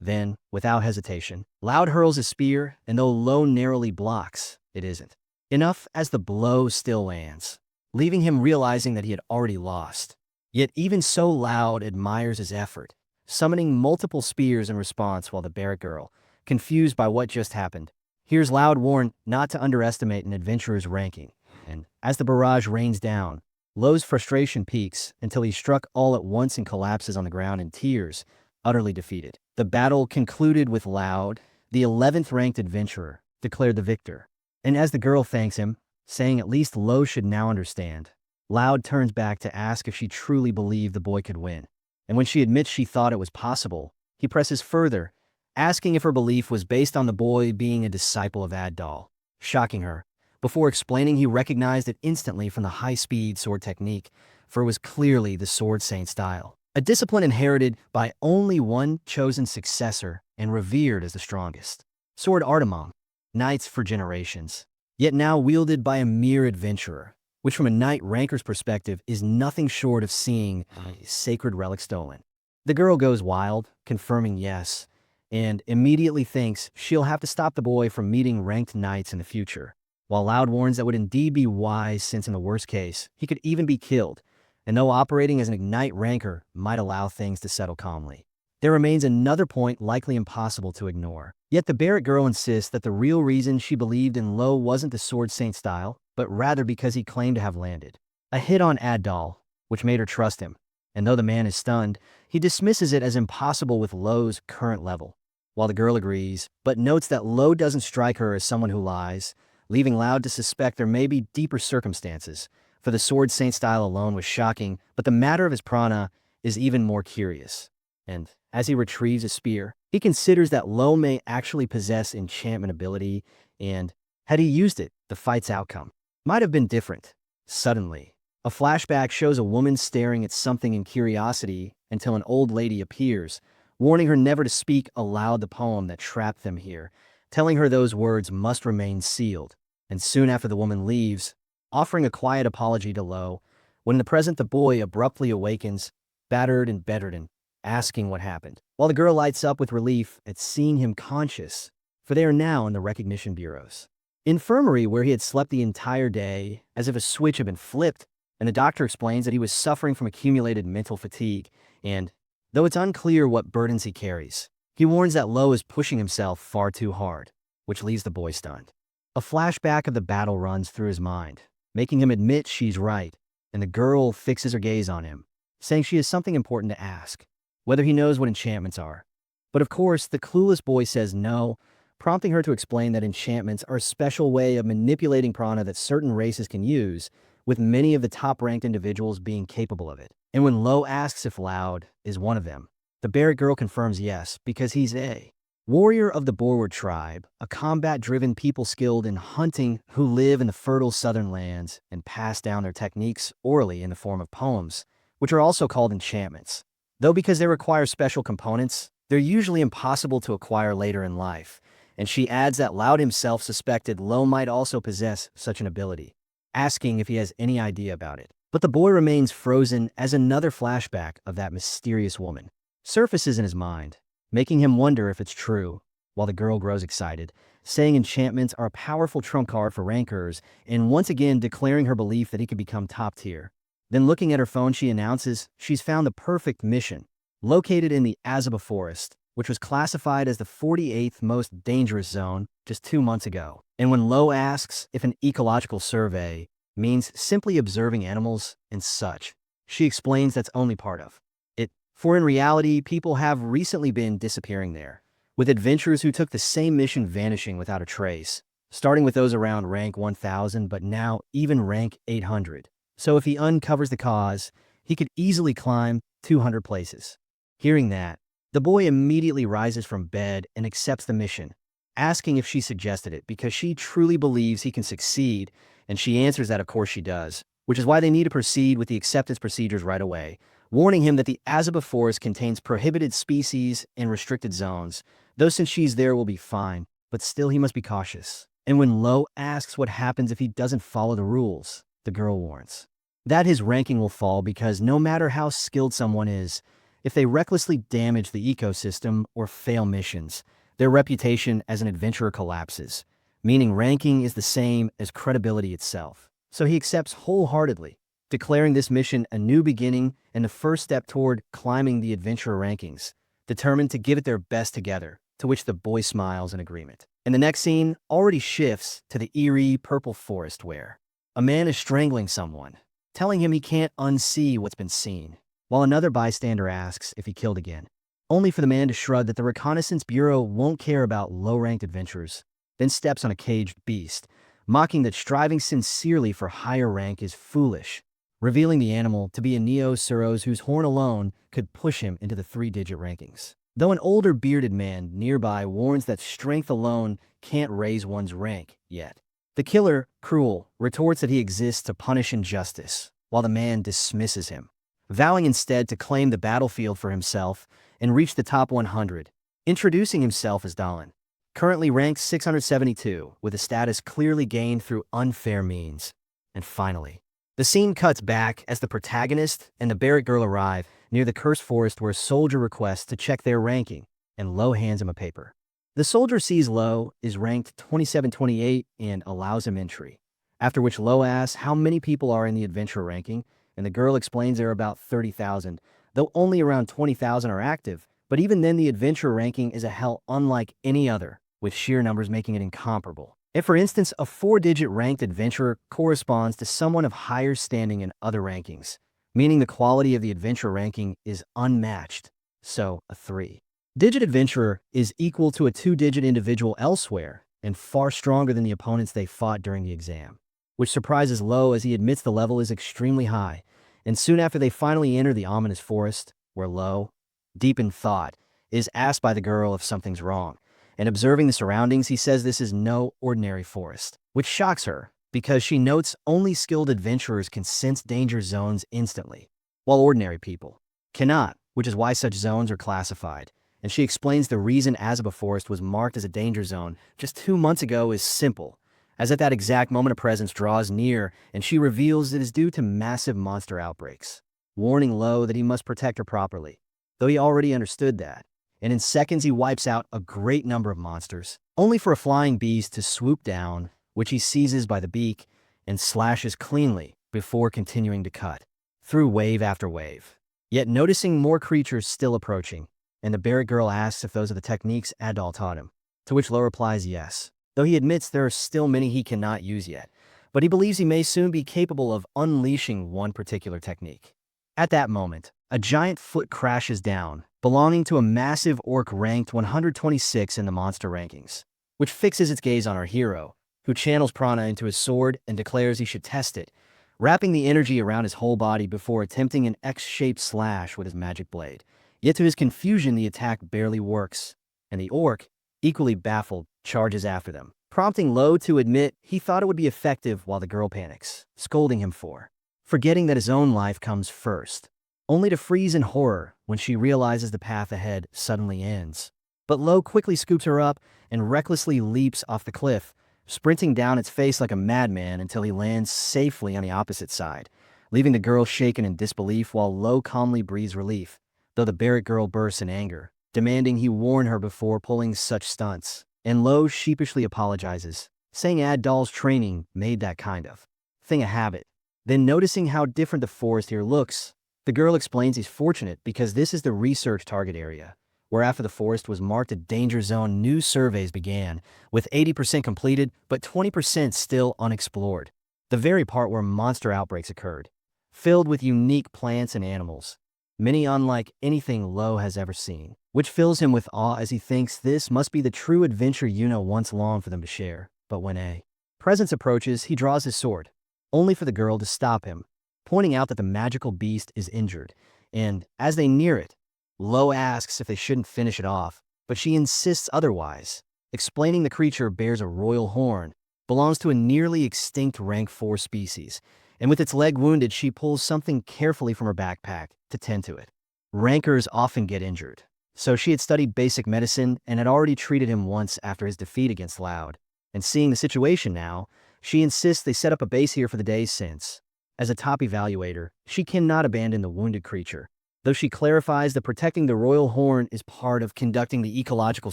Then, without hesitation, Loud hurls his spear, and though Lo narrowly blocks, it isn't enough as the blow still lands, leaving him realizing that he had already lost. Yet even so, Loud admires his effort, summoning multiple spears in response while the Barrack girl, confused by what just happened, hears Loud warn not to underestimate an adventurer's ranking. And as the barrage rains down, Lo's frustration peaks until he's struck all at once and collapses on the ground in tears, utterly defeated. The battle concluded with Loud, the 11th ranked adventurer, declared the victor. And as the girl thanks him, saying at least Lo should now understand, Loud turns back to ask if she truly believed the boy could win. And when she admits she thought it was possible, he presses further, asking if her belief was based on the boy being a disciple of Ad-Dal, shocking her, before explaining he recognized it instantly from the high-speed sword technique, for it was clearly the Sword Saint style, a discipline inherited by only one chosen successor and revered as the strongest. Sword art among knights for generations, yet now wielded by a mere adventurer, which from a knight ranker's perspective is nothing short of seeing a sacred relic stolen. The girl goes wild, confirming yes, and immediately thinks she'll have to stop the boy from meeting ranked knights in the future, while Loud warns that would indeed be wise since in the worst case, he could even be killed, and though operating as an Ignite ranker might allow things to settle calmly, there remains another point likely impossible to ignore. Yet the Barrack girl insists that the real reason she believed in Lo wasn't the Sword Saint style, but rather because he claimed to have landed a hit on Ad-Dal, which made her trust him. And though the man is stunned, he dismisses it as impossible with Lo's current level, while the girl agrees, but notes that Lo doesn't strike her as someone who lies, leaving Loud to suspect there may be deeper circumstances, for the Sword Saint style alone was shocking, but the matter of his prana is even more curious. And as he retrieves a spear, he considers that Lo may actually possess enchantment ability, and had he used it, the fight's outcome might have been different. Suddenly, a flashback shows a woman staring at something in curiosity until an old lady appears, warning her never to speak aloud the poem that trapped them here, telling her those words must remain sealed. And soon after the woman leaves, offering a quiet apology to Lo, when in the present the boy abruptly awakens, battered and bedridden, asking what happened, while the girl lights up with relief at seeing him conscious, for they are now in the recognition bureau's infirmary where he had slept the entire day as if a switch had been flipped, and the doctor explains that he was suffering from accumulated mental fatigue, and, though it's unclear what burdens he carries, he warns that Lo is pushing himself far too hard, which leaves the boy stunned. A flashback of the battle runs through his mind, making him admit she's right, and the girl fixes her gaze on him, saying she has something important to ask, whether he knows what enchantments are. But of course, the clueless boy says no, prompting her to explain that enchantments are a special way of manipulating prana that certain races can use, with many of the top-ranked individuals being capable of it. And when Lo asks if Loud is one of them, the Barrack girl confirms yes, because he's a warrior of the Borward tribe, a combat-driven people skilled in hunting who live in the fertile southern lands and pass down their techniques orally in the form of poems, which are also called enchantments. Though because they require special components, they're usually impossible to acquire later in life, and she adds that Loud himself suspected Lo might also possess such an ability, asking if he has any idea about it. But the boy remains frozen as another flashback of that mysterious woman surfaces in his mind, making him wonder if it's true, while the girl grows excited, saying enchantments are a powerful trump card for rankers, and once again declaring her belief that he could become top tier. Then looking at her phone, she announces she's found the perfect mission, located in the Asura forest, which was classified as the 48th most dangerous zone just 2 months ago. And when Lo asks if an ecological survey means simply observing animals and such, she explains that's only part of it. For in reality, people have recently been disappearing there, with adventurers who took the same mission vanishing without a trace, starting with those around rank 1000 but now even rank 800. So if he uncovers the cause, he could easily climb 200 places. Hearing that, the boy immediately rises from bed and accepts the mission, asking if she suggested it because she truly believes he can succeed, and she answers that of course she does, which is why they need to proceed with the acceptance procedures right away, warning him that the Asura forest contains prohibited species and restricted zones, though since she's there will be fine, but still he must be cautious. And when Lo asks what happens if he doesn't follow the rules, the girl warns that his ranking will fall because no matter how skilled someone is, if they recklessly damage the ecosystem or fail missions, their reputation as an adventurer collapses, meaning ranking is the same as credibility itself. So he accepts wholeheartedly, declaring this mission a new beginning and the first step toward climbing the adventurer rankings, determined to give it their best together, to which the boy smiles in agreement. And the next scene already shifts to the eerie purple forest where a man is strangling someone, telling him he can't unsee what's been seen, while another bystander asks if he killed again, only for the man to shrug that the Reconnaissance Bureau won't care about low-ranked adventurers, then steps on a caged beast, mocking that striving sincerely for higher rank is foolish, revealing the animal to be a Neo-Suros whose horn alone could push him into the 3-digit rankings. Though an older bearded man nearby warns that strength alone can't raise one's rank yet. The killer, Cruel, retorts that he exists to punish injustice, while the man dismisses him, vowing instead to claim the battlefield for himself and reach the top 100, introducing himself as Dahlin, currently ranked 672, with a status clearly gained through unfair means. And finally, the scene cuts back as the protagonist and the Barrett girl arrive near the cursed forest where a soldier requests to check their ranking, and Lo hands him a paper. The soldier sees Lo is ranked 2728 and allows him entry, after which Lo asks how many people are in the adventurer ranking, and the girl explains there are about 30,000, though only around 20,000 are active, but even then the adventurer ranking is a hell unlike any other, with sheer numbers making it incomparable. If, for instance, a 4-digit ranked adventurer corresponds to someone of higher standing in other rankings, meaning the quality of the adventurer ranking is unmatched, so a 3-digit adventurer is equal to a 2-digit individual elsewhere and far stronger than the opponents they fought during the exam, which surprises Lo as he admits the level is extremely high, and soon after they finally enter the ominous forest, where Lo, deep in thought, is asked by the girl if something's wrong, and observing the surroundings he says this is no ordinary forest, which shocks her because she notes only skilled adventurers can sense danger zones instantly, while ordinary people cannot, which is why such zones are classified. And she explains the reason Asura Forest was marked as a danger zone just 2 months ago is simple, as at that exact moment a presence draws near and she reveals it is due to massive monster outbreaks, warning Lo that he must protect her properly, though he already understood that. And in seconds he wipes out a great number of monsters, only for a flying beast to swoop down, which he seizes by the beak and slashes cleanly before continuing to cut through wave after wave. Yet noticing more creatures still approaching, and the Barrett girl asks if those are the techniques Adal taught him, to which Lo replies yes, though he admits there are still many he cannot use yet, but he believes he may soon be capable of unleashing one particular technique. At that moment, a giant foot crashes down, belonging to a massive orc ranked 126 in the monster rankings, which fixes its gaze on our hero, who channels prana into his sword and declares he should test it, wrapping the energy around his whole body before attempting an X-shaped slash with his magic blade. Yet to his confusion, the attack barely works, and the orc, equally baffled, charges after them, prompting Lo to admit he thought it would be effective while the girl panics, scolding him for forgetting that his own life comes first. only to freeze in horror when she realizes the path ahead suddenly ends. But Lo quickly scoops her up and recklessly leaps off the cliff, sprinting down its face like a madman until he lands safely on the opposite side, leaving the girl shaken in disbelief while Lo calmly breathes relief, though the Barrett girl bursts in anger, demanding he warn her before pulling such stunts. And Lo sheepishly apologizes, saying Ad Doll's training made that kind of thing a habit. Then noticing how different the forest here looks, the girl explains he's fortunate because this is the research target area, where after the forest was marked a danger zone, new surveys began, with 80% completed but 20% still unexplored. The very part where monster outbreaks occurred, filled with unique plants and animals, many unlike anything Lo has ever seen, which fills him with awe as he thinks this must be the true adventure Yuno once longed for them to share. But when a presence approaches, he draws his sword, only for the girl to stop him, pointing out that the magical beast is injured, and as they near it, Lo asks if they shouldn't finish it off, but she insists otherwise, explaining the creature bears a royal horn, belongs to a nearly extinct rank 4 species, and with its leg wounded she pulls something carefully from her backpack to tend to it. Rankers often get injured, so she had studied basic medicine and had already treated him once after his defeat against Loud, and seeing the situation now, she insists they set up a base here for the day since, as a top evaluator, she cannot abandon the wounded creature, though she clarifies that protecting the royal horn is part of conducting the ecological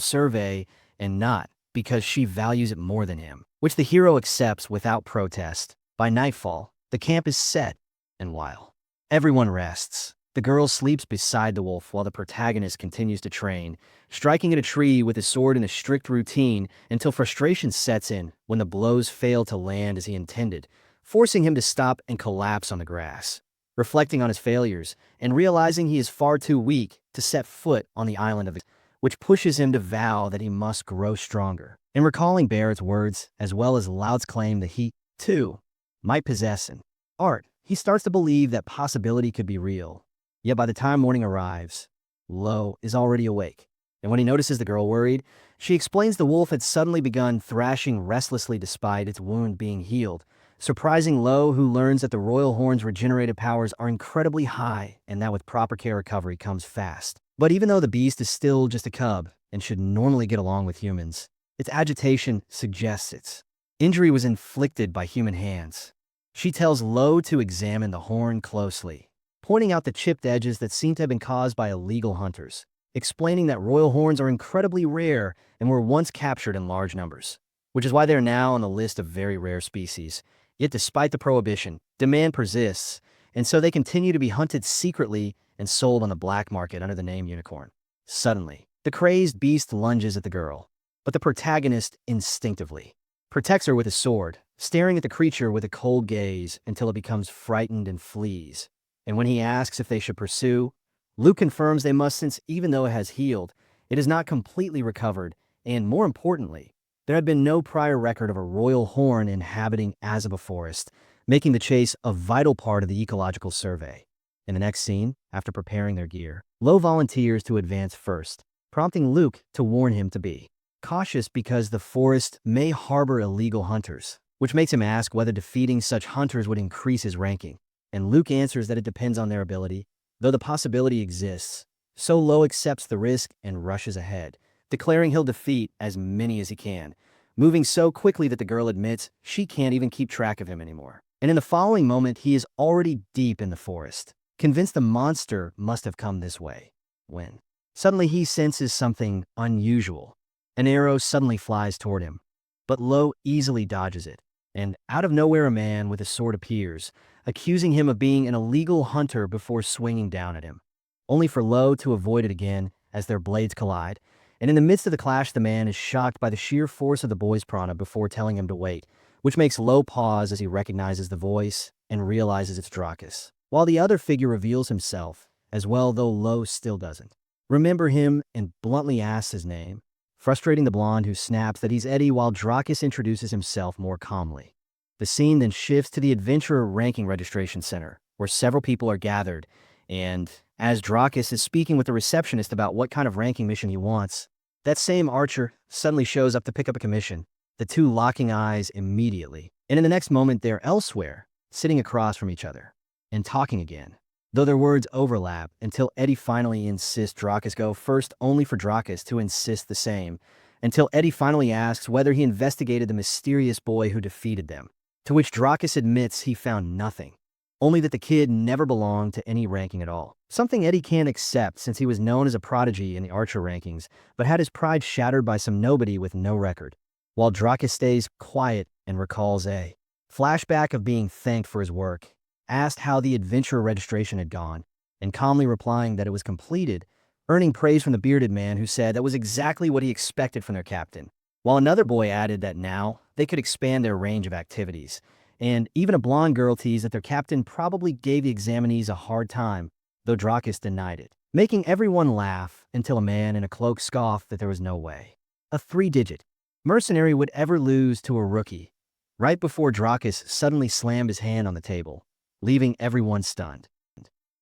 survey and not because she values it more than him, which the hero accepts without protest. By nightfall, the camp is set, and while everyone rests, the girl sleeps beside the wolf while the protagonist continues to train, striking at a tree with his sword in a strict routine until frustration sets in when the blows fail to land as he intended, forcing him to stop and collapse on the grass. Reflecting on his failures and realizing he is far too weak to set foot on the island of which pushes him to vow that he must grow stronger. And recalling Barrett's words, as well as Loud's claim that he, too, might possess an art, he starts to believe that possibility could be real. Yet by the time morning arrives, Lo is already awake, and when he notices the girl worried, she explains the wolf had suddenly begun thrashing restlessly despite its wound being healed, surprising Lo, who learns that the royal horn's regenerative powers are incredibly high and that with proper care recovery comes fast. But even though the beast is still just a cub and should normally get along with humans, its agitation suggests its injury was inflicted by human hands. She tells Lo to examine the horn closely, pointing out the chipped edges that seem to have been caused by illegal hunters, explaining that royal horns are incredibly rare and were once captured in large numbers, which is why they are now on the list of very rare species. Yet despite the prohibition, demand persists, and so they continue to be hunted secretly and sold on the black market under the name unicorn. Suddenly, the crazed beast lunges at the girl, but the protagonist instinctively protects her with his sword, staring at the creature with a cold gaze until it becomes frightened and flees. And when he asks if they should pursue, Luke confirms they must since even though it has healed, it is not completely recovered, and more importantly, there had been no prior record of a royal horn inhabiting Azaba Forest, making the chase a vital part of the ecological survey. In the next scene, after preparing their gear, Lo volunteers to advance first, prompting Luke to warn him to be cautious because the forest may harbor illegal hunters, which makes him ask whether defeating such hunters would increase his ranking. And Luke answers that it depends on their ability, though the possibility exists. So Lo accepts the risk and rushes ahead, declaring he'll defeat as many as he can, moving so quickly that the girl admits she can't even keep track of him anymore. And in the following moment, he is already deep in the forest, convinced the monster must have come this way, when suddenly he senses something unusual. An arrow suddenly flies toward him, but Lo easily dodges it, and out of nowhere a man with a sword appears, accusing him of being an illegal hunter before swinging down at him, only for Lo to avoid it again as their blades collide. And in the midst of the clash, the man is shocked by the sheer force of the boy's prana before telling him to wait, which makes Lo pause as he recognizes the voice and realizes it's Dracus, while the other figure reveals himself as well, though Lo still doesn't remember him and bluntly asks his name, frustrating the blonde, who snaps that he's Eddie while Dracus introduces himself more calmly. The scene then shifts to the Adventurer Ranking Registration Center, where several people are gathered, and as Dracus is speaking with the receptionist about what kind of ranking mission he wants, that same archer suddenly shows up to pick up a commission, the two locking eyes immediately. And in the next moment, they're elsewhere, sitting across from each other, and talking again. though their words overlap until Eddie finally insists Drakus go first, only for Drakus to insist the same, until Eddie finally asks whether he investigated the mysterious boy who defeated them, to which Drakus admits he found nothing, only that the kid never belonged to any ranking at all. Something Eddie can't accept since he was known as a prodigy in the archer rankings, but had his pride shattered by some nobody with no record. While Drakus stays quiet and recalls a flashback of being thanked for his work, asked how the adventurer registration had gone, and calmly replying that it was completed, earning praise from the bearded man who said that was exactly what he expected from their captain. While another boy added that now they could expand their range of activities, and even a blonde girl teased that their captain probably gave the examinees a hard time, though Drakus denied it, making everyone laugh until a man in a cloak scoffed that there was no way a three-digit mercenary would ever lose to a rookie, right before Drakus suddenly slammed his hand on the table, leaving everyone stunned.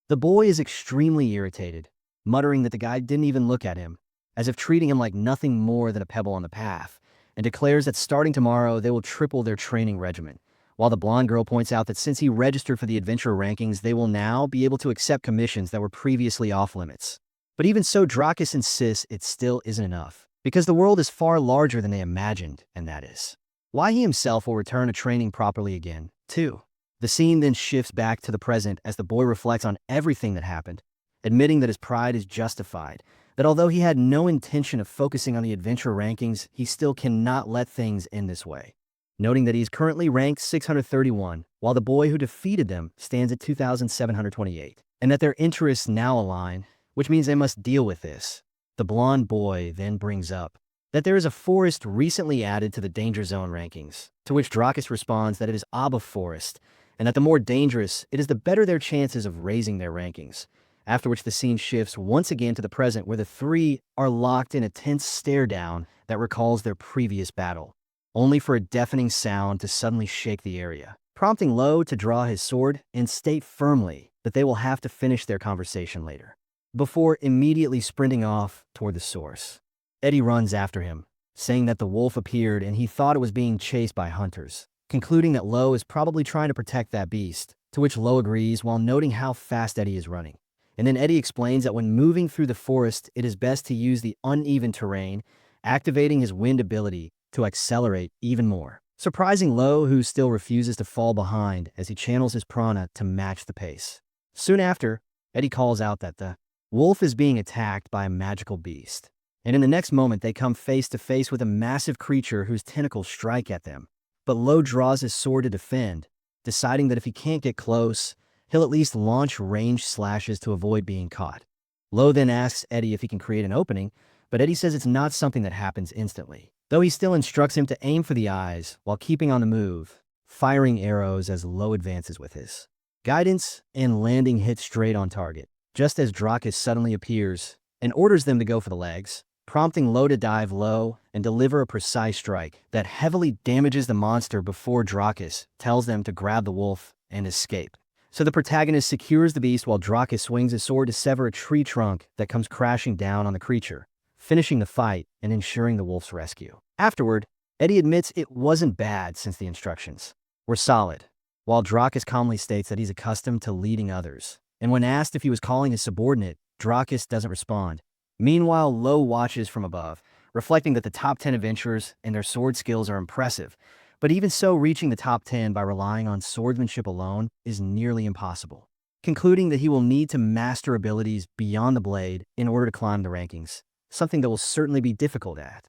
The boy is extremely irritated, muttering that the guy didn't even look at him, as if treating him like nothing more than a pebble on the path, and declares that starting tomorrow they will triple their training regimen, while the blonde girl points out that since he registered for the adventurer rankings, they will now be able to accept commissions that were previously off-limits. But even so, Drakus insists it still isn't enough, because the world is far larger than they imagined, and that is why he himself will return to training properly again, too. The scene then shifts back to the present as the boy reflects on everything that happened, admitting that his pride is justified, that although he had no intention of focusing on the adventure rankings, he still cannot let things end this way. Noting that he is currently ranked 631, while the boy who defeated them stands at 2,728, and that their interests now align, which means they must deal with this. The blonde boy then brings up that there is a forest recently added to the danger zone rankings, to which Drakus responds that it is Abba Forest, and that the more dangerous it is, the better their chances of raising their rankings. After which the scene shifts once again to the present, where the three are locked in a tense stare-down that recalls their previous battle, only for a deafening sound to suddenly shake the area, prompting Lo to draw his sword and state firmly that they will have to finish their conversation later, before immediately sprinting off toward the source. Eddie runs after him, saying that the wolf appeared and he thought it was being chased by hunters, concluding that Lo is probably trying to protect that beast, to which Lo agrees while noting how fast Eddie is running. And then Eddie explains that when moving through the forest, it is best to use the uneven terrain, activating his wind ability to accelerate even more, surprising Lo, who still refuses to fall behind as he channels his prana to match the pace. Soon after, Eddie calls out that the wolf is being attacked by a magical beast, and in the next moment they come face to face with a massive creature whose tentacles strike at them. But Lo draws his sword to defend, deciding that if he can't get close, he'll at least launch ranged slashes to avoid being caught. Lo then asks Eddie if he can create an opening, but Eddie says it's not something that happens instantly, though he still instructs him to aim for the eyes while keeping on the move, firing arrows as Lo advances with his guidance and landing hits straight on target, just as Drakus suddenly appears and orders them to go for the legs, prompting Lo to dive low and deliver a precise strike that heavily damages the monster before Drakus tells them to grab the wolf and escape. So the protagonist secures the beast while Drakus swings his sword to sever a tree trunk that comes crashing down on the creature, finishing the fight and ensuring the wolf's rescue. Afterward, Eddie admits it wasn't bad since the instructions were solid, while Drakus calmly states that he's accustomed to leading others. And when asked if he was calling his subordinate, Drakus doesn't respond. Meanwhile, Lo watches from above, reflecting that the top 10 adventurers and their sword skills are impressive, but even so, reaching the top 10 by relying on swordsmanship alone is nearly impossible, concluding that he will need to master abilities beyond the blade in order to climb the rankings, something that will certainly be difficult at.